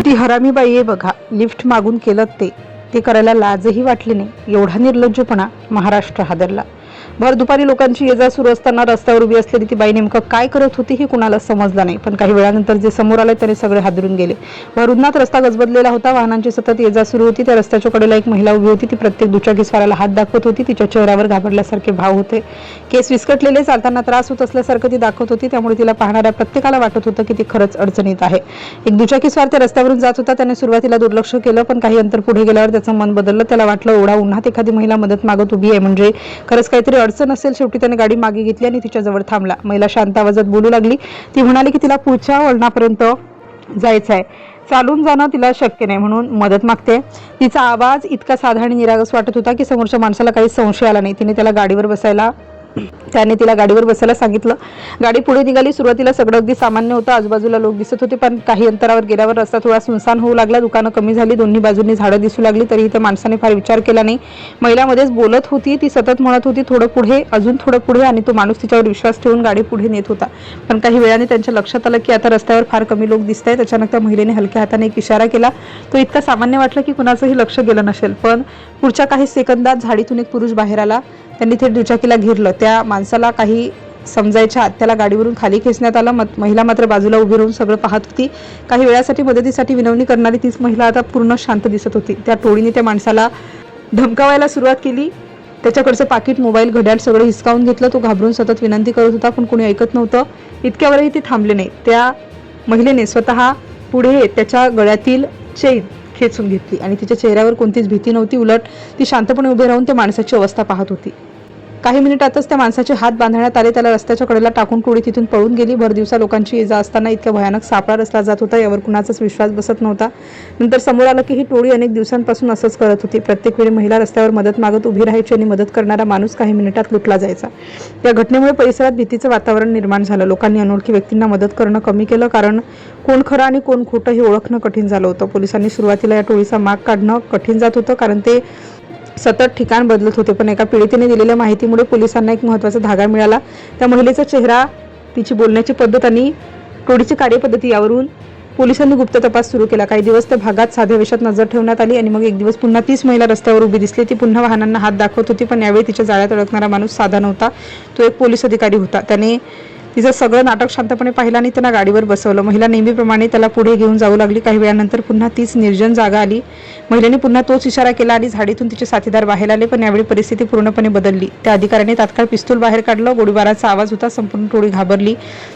किती हरामी बाई आहे बघा. लिफ्ट मागून केलं ते करायला लाजही वाटली नाही. एवढा निर्लज्जपणा. महाराष्ट्र हादरला. भर दुपारी लोकांची ये-जा सुरू असताना रस्त्यावर उभी असलेली ती बाई नेमकं काय करत होती हे कुणाला समजलं नाही. पण काही वेळानंतर जे समोर आले त्याने सगळे हादरून गेले. भर उन्हात रस्ता गजबजलेला होता. वाहनांची सतत ये-जा सुरू होती. त्या रस्त्याच्या कडेला एक महिला उभी होती. ती प्रत्येक दुचाकीस्वाराला हात दाखवत होती. तिच्या चेहऱ्यावर घाबरल्यासारखे भाव होते. केस विस्कटलेले, चालताना त्रास होत असल्यासारखं ती दाखवत होती. त्यामुळे तिला पाहणाऱ्या प्रत्येकाला वाटत होतं की ती खरंच अडचणीत आहे. एक दुचाकीस्वार त्या रस्त्यावरून जात होता. त्याने सुरुवातीला दुर्लक्ष केलं, पण काही अंतर पुढे गेल्यावर त्याचं मन बदललं. त्याला वाटलं एवढा उन्हात एखादी महिला मदत मागत उभी आहे म्हणजे खरंच काहीतरी अडचण असेल. शेवटी त्याने गाडी मागे घेतली आणि तिच्या जवळ थांबला. महिला शांत आवाजात बोलू लागली. ती म्हणाली की तिला पुढच्या वळणापर्यंत जायचं आहे. चालून जाणं तिला शक्य नाही म्हणून मदत मागते. तिचा आवाज इतका साधा आणि निरागस वाटत होता की समोरच्या माणसाला काही संशय आला नाही. त्याने तिला गाडीवर बसायला सांगितलं. गाडी पुढे निघाली. सुरुवातीला सगळं अगदी सामान्य होतं. आजूबाजूला लोक दिसत होते, पण काही अंतरावर गेल्यावर रस्ता थोडा सुनसान होऊ लागला. दुकानं कमी झाली. दोन्ही बाजूंनी झाडं दिसू लागली. तरीही त्या माणसाने फार विचार केला नाही. महिला मध्येच बोलत होती. ती सतत म्हणत होती थोडं पुढे, अजून थोडं पुढे, आणि तो माणूस तिच्यावर विश्वास ठेवून गाडी पुढे नेत होता. पण काही वेळाने त्यांच्या लक्षात आलं की आता रस्त्यावर फार कमी लोक दिसत आहेत. अचानक त्या महिलेने हलक्या हाताने एक इशारा केला. तो इतका सामान्य वाटला की कुणाचंही लक्ष गेलं नसेल, पण पुढच्या काही सेकंदात झाडीतून एक पुरुष बाहेर आला. त्यांनी थेट दुचाकीला घेरलं. त्या माणसाला काही समजायच्या आत त्याला गाडीवरून खाली खेचण्यात आलं. महिला मात्र बाजूला उभी राहून सगळं पाहत होती. काही वेळासाठी मदतीसाठी विनवणी करणारी तीच महिला आता पूर्ण शांत दिसत होती. त्या टोळीने त्या माणसाला धमकावायला सुरुवात केली. त्याच्याकडचं पाकिट, मोबाईल, घड्याळ सगळं हिसकावून घेतलं. तो घाबरून सतत विनंती करत होता, पण कोणी ऐकत नव्हतं. इतक्यावरही ते थांबले नाही. त्या महिलेने स्वतः पुढे त्याच्या गळ्यातील चेन खेचून घेतली आणि तिच्या चेहऱ्यावर कोणतीच भीती नव्हती. उलट ती शांतपणे उभे राहून त्या माणसाची अवस्था पाहत होती. काही मिनिटातच त्या माणसाचे हात बांधण्यात आले. त्याला रस्त्याच्या कडेला टाकून टोळी तिथून पळून गेली. भर दिवसा लोकांची ये-जा असताना इतक्या भयानक सापळा रचला जात होता यावर कुणाचाच विश्वास बसत नव्हता. नंतर समोर आलं की ही टोळी अनेक दिवसांपासून असंच करत होती. प्रत्येक वेळी महिला रस्त्यावर मदत मागत उभी राहायची आणि मदत करणारा माणूस काही मिनिटात लुटला जायचा. या घटनेमुळे परिसरात भीतीचं वातावरण निर्माण झालं. लोकांनी अनोळखी व्यक्तींना मदत करणं कमी केलं, कारण कोण खरं आणि कोण खोटं हे ओळखणं कठीण झालं होतं. पोलिसांनी सुरुवातीला या टोळीचा माग काढणं कठीण जात होतं, कारण ते सतत ठिकाण बदलत होते. पण एका पीडितेने दिलेल्या माहितीमुळे पोलिसांना एक महत्त्वाचा धागा मिळाला. त्या महिलेचा चेहरा, तिची बोलण्याची पद्धत आणि टोळीची कार्यपद्धती यावरून पोलिसांनी गुप्त तपास सुरू केला. काही दिवस त्या भागात साध्या वेशात नजर ठेवण्यात आली आणि मग एक दिवस पुन्हा तीच महिला रस्त्यावर उभी दिसली. ती पुन्हा वाहनांना हात दाखवत होती, पण यावेळी तिच्या जाळ्यात अडकणारा माणूस साधा नव्हता. तो एक पोलीस अधिकारी होता. त्याने तिचं सगळं नाटक शांतपणे पाहिलं आणि त्यांना गाडीवर बसवलं. महिला नेहमीप्रमाणे त्याला पुढे घेऊन जाऊ लागली. काही वेळानंतर पुन्हा तीच निर्जन जागा आली. महिलेने पुन्हा तोच इशारा केला आणि झाडीतून तिचे साथीदार बाहेर आले. पण यावेळी परिस्थिती पूर्णपणे बदलली. त्या अधिकाऱ्याने तात्काळ पिस्तूल बाहेर काढलं. गोळीबाराचा आवाज होता. संपूर्ण टोळी घाबरली.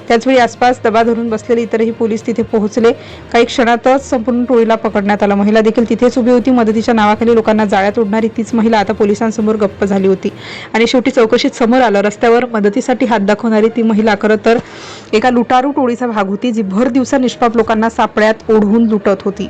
त्याचवेळी आसपास दबा धरून बसलेले इतरही पोलीस तिथे पोहोचले. काही क्षणातच संपूर्ण टोळीला पकडण्यात आलं. महिला देखील तिथेच उभी होती. मदतीच्या नावाखाली लोकांना जाळ्यात ओढणारी तीच महिला आता पोलिसांसमोर गप्प झाली होती. आणि शेवटी चौकशीत समोर आलं, रस्त्यावर मदतीसाठी हात दाखवणारी ती महिला खरं तर एका लुटारू टोळीचा भाग होती, जी भर दिवसा निष्पाप लोकांना सापळ्यात ओढवून लुटत होती.